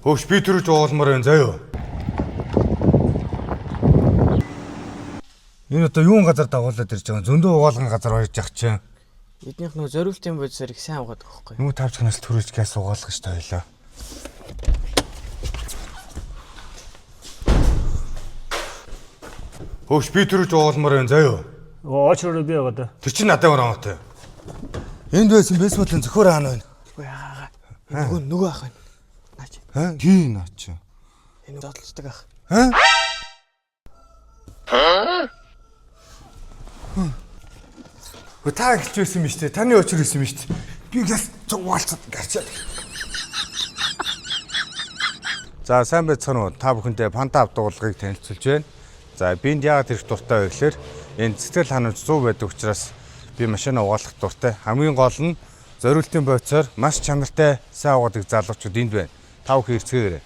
Хөөш би төрөж уулмаар байна заяа. Энэ одоо юун газар дагуулад ирж байгаа зөндөө угаалган газар ойж явах чинь. Эднийх нөө зориултын бодисоор их сайн угаадаг байхгүй. Нүү тавчханаас төрөж газ угаалгаж тойлоо. Хөөш би төрөж уулмаар байна заяа. Очроо би байгаа да. Тэр чинь надад ороотой. Энд байсан бейсболын зөвхөр хаана байна? Үгүй аа. Нөгөө ах байна. Наач. Тий наач. Энэ зодлцдаг ах. Та эхэлж байсан юм шүү дээ. Таны очроо байсан юм шүү дээ. Би газ цугаалцаад гарчаад. За сайн байцгаана уу? Та бүхэндээ Панда авт дуулгыг танилцуулж байна. За бинд яагаад ирэх дуртай вэ гэхээр энэ цэцгэл ханамж 100 байдаг учраас би машина угаалгах дуртай. Хамгийн гол нь зориултын бойцоор маш чанартай сайн угаадаг залуучууд энд байна. Та бүхэн ирцгээгээрэй.